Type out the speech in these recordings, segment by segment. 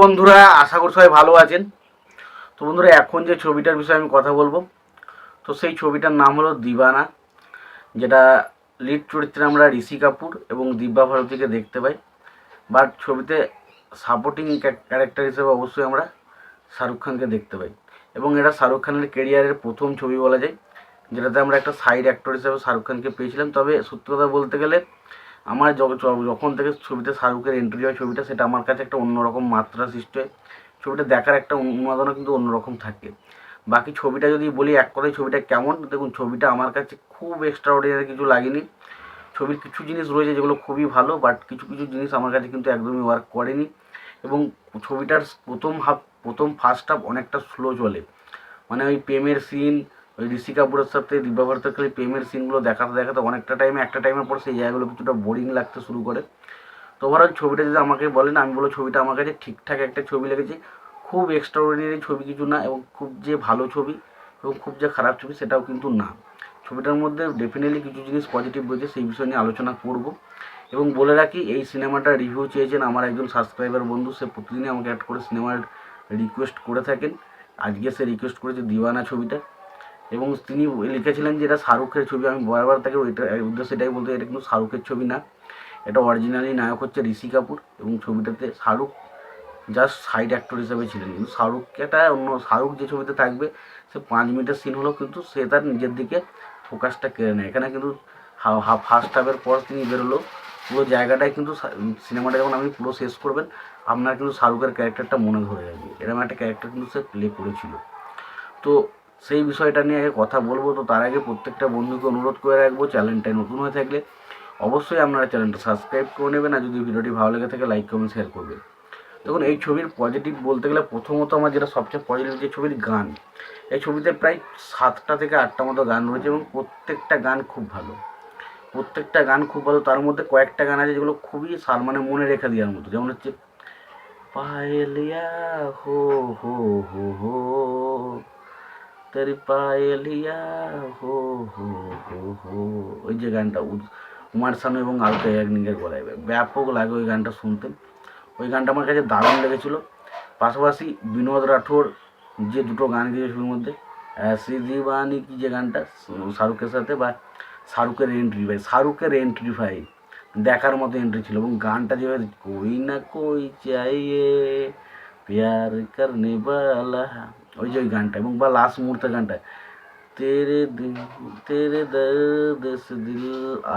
বন্ধুরা, আশা করি সবাই ভালো আছেন। তো বন্ধুরা, এখন যে ছবিটার বিষয়ে আমি কথা বলবো, তো সেই ছবিটার নাম হলো দিবানা, যেটা লিড চরিত্রে আমরা ঋষি কাপুর এবং দিব্যা ভারতীকে দেখতে পাই। বাট ছবিতে সাপোর্টিং ক্যারেক্টার হিসেবে অবশ্যই আমরা শাহরুখ খানকে দেখতে পাই। এবং এটা শাহরুখ খানের কেরিয়ারের প্রথম ছবি বলা যায়, যেটাতে আমরা একটা সাইড অ্যাক্টর হিসেবে শাহরুখ খানকে পেয়েছিলাম। তবে সত্যি কথা বলতে গেলে আমার যখন থেকে ছবিতে শাহরুখের এন্ট্রি হয় ছবিটা, সেটা আমার কাছে একটা অন্যরকম মাত্রা সৃষ্টি হয়। ছবিটা দেখার একটা উন্মাদনা কিন্তু অন্যরকম থাকে। বাকি ছবিটা যদি বলি এক কথায় ছবিটা কেমন, দেখুন ছবিটা আমার কাছে খুব এক্সট্রা অর্ডিনারি কিছু লাগেনি। ছবির কিছু জিনিস রয়েছে যেগুলো খুবই ভালো, বাট কিছু কিছু জিনিস আমার কাছে কিন্তু একদমই ওয়ার্ক করেনি। এবং ছবিটার প্রথম ফার্স্ট হাফ অনেকটা স্লো চলে। মানে ওই প্রেমের সিন, ওই ঋষি কাপুরের সাথে দিব্যা ভারতের প্রেমের সিনগুলো দেখাতে দেখাতে অনেকটা একটা টাইমের পর সেই জায়গাগুলো কিছুটা বোরিং লাগতে শুরু করে। তো ওভারঅল ছবিটা যদি আমাকে বলেন, আমি বলবো ছবিটা আমার কাছে ঠিকঠাক একটা ছবি লেগেছে। খুব এক্সট্রাঅর্ডিনারি ছবি কিছু না, এবং খুব যে ভালো ছবি এবং খুব যে খারাপ ছবি সেটাও কিন্তু না। ছবিটার মধ্যে ডেফিনেটলি কিছু জিনিস পজিটিভ রয়েছে, সেই বিষয় নিয়ে আলোচনা করব। এবং বলে রাখি, এই সিনেমাটার রিভিউ চেয়েছেন আমার একজন সাবস্ক্রাইবার বন্ধু। সে প্রতিদিনই আমাকে অ্যাড করে সিনেমার রিকোয়েস্ট করে থাকেন। আজকে সে রিকোয়েস্ট করেছে দিওয়ানা ছবিটা, এবং তিনি লিখেছিলেন যে এটা শাহরুখের ছবি। আমি বারবার তাকে ওইটা উদ্দেশ্যে এটাই বলতে, এটা কিন্তু শাহরুখের ছবি না, এটা অরিজিনালি নায়ক হচ্ছে ঋষি কাপুর, এবং ছবিটাতে শাহরুখ জাস্ট সাইড অ্যাক্টর হিসেবে ছিলেন। কিন্তু শাহরুখকে একটা অন্য শাহরুখ যে ছবিতে থাকবে, সে 5 মিনিটের সিন হলেও কিন্তু সে তার নিজের দিকে ফোকাসটা কেড়ে নেয়। এখানে কিন্তু ফার্স্ট হাফের পর তিনি বেরোলো, পুরো জায়গাটায় কিন্তু সিনেমাটা যখন আপনি পুরো শেষ করবেন, আপনার কিন্তু শাহরুখের ক্যারেক্টারটা মনে ধরে যাবে। এরকম একটা ক্যারেক্টার কিন্তু সে প্লে করেছিল। তো সেই বিষয়টা নিয়ে আগে কথা বলবো। তো তার আগে প্রত্যেকটা বন্ধুকে অনুরোধ করে রাখবো, চ্যানেলটায় নতুন হয়ে থাকলে অবশ্যই আপনারা চ্যানেলটা সাবস্ক্রাইব করে নেবেন, আর যদি ভিডিওটি ভালো লেগে থাকে লাইক কমেন্ট শেয়ার করবেন। দেখুন, এই ছবির পজিটিভ বলতে গেলে প্রথমত আমার যেটা সবচেয়ে পজিটিভ, যে ছবির গান। এই ছবিতে প্রায় 7টা থেকে 8টা মতো গান রয়েছে, এবং প্রত্যেকটা গান খুব ভালো। প্রত্যেকটা গান খুব ভালো। তার মধ্যে কয়েকটা গান আছে যেগুলো খুবই মানে মনে রেখে দেওয়ার মতো, যেমন হচ্ছে পায়েলিয়া হো হো হো হো, তেরি পায়েলিয়া হো হো হো হো। ওই যে গানটা কুমার শানু এবং আলকা ইয়াগনিকের গলায়, ব্যাপক লাগে ওই গানটা শুনতে। ওই গানটা আমার কাছে দারুণ লেগেছিলো। পাশাপাশি বিনোদ রাঠোর যে দুটো গান গিয়েছে ছবির মধ্যে, শ্রী দিবানি কি যে গানটা শাহরুখের সাথে, বা শাহরুখের এন্ট্রি ভাই দেখার মতো এন্ট্রি ছিল। এবং গানটা যেভাবে কই না কই চাইয়ে প্যার করনে वाला, ওই যে ওই গানটা, এবং বা লাস্ট মুহূর্তের গানটা, তেরে দিল তেরে দর্দ से दिल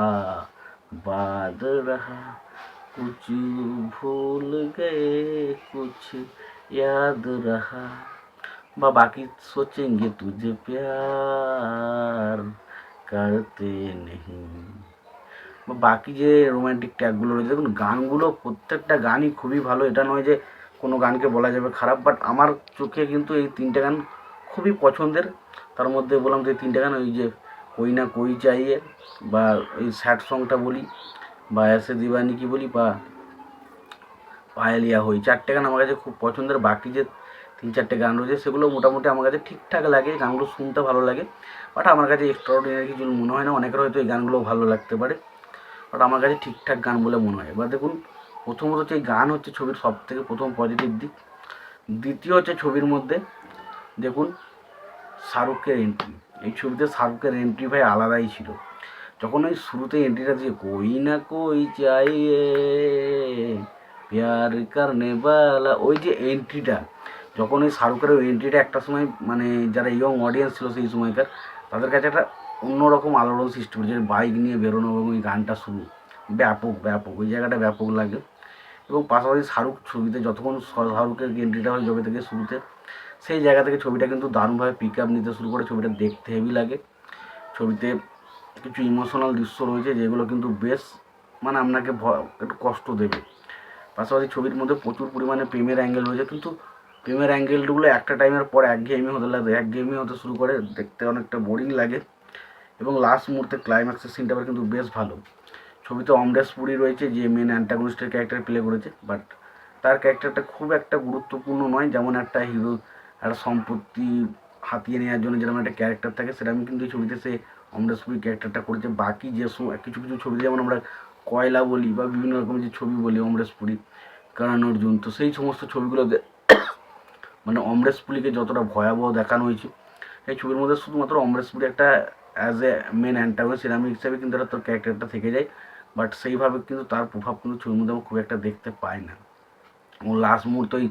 आबाद रहा, कुछ भूल गए कुछ याद रहा, বা বাকি सोचेंगे तुझे प्यार करते नहीं, বা বাকি যে রোম্যান্টিক ট্র্যাকগুলো রয়েছে। দেখুন গানগুলো প্রত্যেকটা গানই খুবই ভালো, এটা নয় যে কোনো গানকে বলা যাবে খারাপ, বাট আমার চোখে কিন্তু এই 3টে গান খুবই পছন্দের। তার মধ্যে বললাম যে 3টে গান, ওই যে কই না কই চাইয়ে, বা এই স্যাড সংটা বলি, বা ऐसे दीवानी কি বলি, বা পায়েলিয়া হই, 4টে গান আমার কাছে খুব পছন্দের। বাকি যে 3-4টে গান রয়েছে সেগুলো মোটামুটি আমার কাছে ঠিকঠাক লাগে, গানগুলো শুনতে ভালো লাগে, বাট আমার কাছে এক্সট্রাঅর্ডিনারি কিছু মনে হয় না। অনেকের হয়তো এই গানগুলো ভালো লাগতে পারে, বাট আমার কাছে ঠিকঠাক গান বলে মনে হয়। এবার দেখুন, প্রথমত হচ্ছে এই গান হচ্ছে ছবির সবথেকে প্রথম পজিটিভ দিক। দ্বিতীয় হচ্ছে ছবির মধ্যে দেখুন শাহরুখের এন্ট্রি। এই ছবিতে শাহরুখের এন্ট্রি ভাই আলাদাই ছিল। যখন ওই শুরুতে এন্ট্রিটা দিয়ে কই না কই চাইয়ে প্যার করনে वाला, ওই যে এন্ট্রিটা, যখন ওই শাহরুখের ওই এন্ট্রিটা একটা সময় মানে যারা ইয়ং অডিয়েন্স ছিল সেই সময়কার, তাদের কাছে একটা অন্যরকম আলোড়ন সৃষ্টি করেছে। বাইক নিয়ে বেরোনো এবং ওই গানটা শুরু, ব্যাপক ব্যাপক ওই জায়গাটা ব্যাপক লাগে। এবং পাশাপাশি শাহরুখ ছবিতে যতক্ষণ শাহরুখের এন্ট্রিটা হয় জবে থেকে শুরুতে, সেই জায়গা থেকে ছবিটা কিন্তু দারুণভাবে পিক আপ নিতে শুরু করে। ছবিটা দেখতে হেভি লাগে। ছবিতে কিছু ইমোশনাল দৃশ্য রয়েছে যেগুলো কিন্তু বেশ মানে আপনাকে একটু কষ্ট দেবে। পাশাপাশি ছবির মধ্যে প্রচুর পরিমাণে প্রেমের অ্যাঙ্গেল রয়েছে, কিন্তু প্রেমের অ্যাঙ্গেলগুলো একটা টাইমের পর একঘেয়েমি হতে শুরু করে, দেখতে অনেকটা বোরিং লাগে। এবং লাস্ট মুহূর্তে ক্লাইম্যাক্সের সিনটা কিন্তু বেশ ভালো। ছবিতে অমরেশ পুরী রয়েছে, যে মেন অ্যান্টাগনিস্টের ক্যারেক্টার প্লে করেছে, বাট তার ক্যারেক্টারটা খুব একটা গুরুত্বপূর্ণ নয়। যেমন একটা হিরো একটা সম্পত্তি হাতিয়ে নেওয়ার জন্য যেরকম একটা ক্যারেক্টার থাকে, সেরকম কিন্তু এই ছবিতে সে অমরেশ পুরী ক্যারেক্টারটা করেছে। বাকি যে কিছু কিছু ছবি যেমন আমরা কয়লা বলি, বা বিভিন্ন রকমের যে ছবি বলি অমরেশ পুরী, কারণ অর্জুন, তো সেই সমস্ত ছবিগুলোতে মানে অমরেশ পুরীকে যতটা ভয়াবহ দেখানো হয়েছে, এই ছবির মধ্যে শুধুমাত্র অমরেশ পুরী একটা অ্যাজ এ মেন অ্যান্টাগনিস্ট সিরামিক হিসাবে কিন্তু একটা তোর ক্যারেক্টারটা থেকে যায়, বাট সেইভাবে কিন্তু তার প্রভাব কিন্তু ছবির মধ্যে আমরা খুব একটা দেখতে পাই না, এবং লাস্ট মুহূর্তে ওই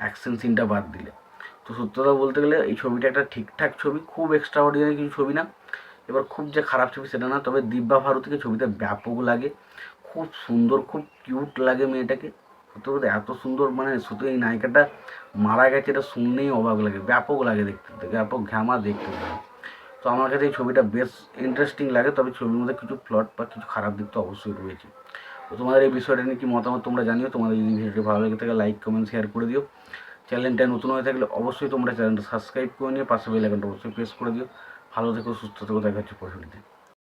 অ্যাকশন সিনটা বাদ দিলে। তো সত্যি কথা বলতে গেলে এই ছবিটা একটা ঠিকঠাক ছবি, খুব এক্সট্রা অর্ডিনারি কিছু ছবি না, এবার খুব যে খারাপ ছবি সেটা না, তবে দিব্যা ভারতীকে ছবিতে ব্যাপক লাগে, খুব সুন্দর, খুব কিউট লাগে মেয়েটাকে। সত্যি বলতে এত সুন্দর, মানে শুধু এই নায়িকাটা মারা গেছে এটা শুনলেই অবাক লাগে, ব্যাপক লাগে দেখতে, ব্যাপক ঘ্যামা দেখতে লাগে। তো আমার কাছে এই ছবিটা বেশ ইন্টারেস্টিং লাগে, তবে ছবির মধ্যে কিছু প্লট বা কিছু খারাপ দিক তো অবশ্যই রয়েছে। তো তোমাদের এই বিষয়টা নিয়ে কি মতামত তোমরা জানিও। তোমাদের যদি ভিডিওটি ভালো লেগে থাকে লাইক কমেন্ট শেয়ার করে দিও। চ্যানেলটা নতুন হয়ে থাকলে অবশ্যই তোমরা চ্যানেলটা সাবস্ক্রাইব করে নিয়ে পাশে বেল আইকনটা অবশ্যই প্রেস করে দিও। ভালো থেকো, সুস্থ থেকো, দেখা হচ্ছে পরবর্তীতে।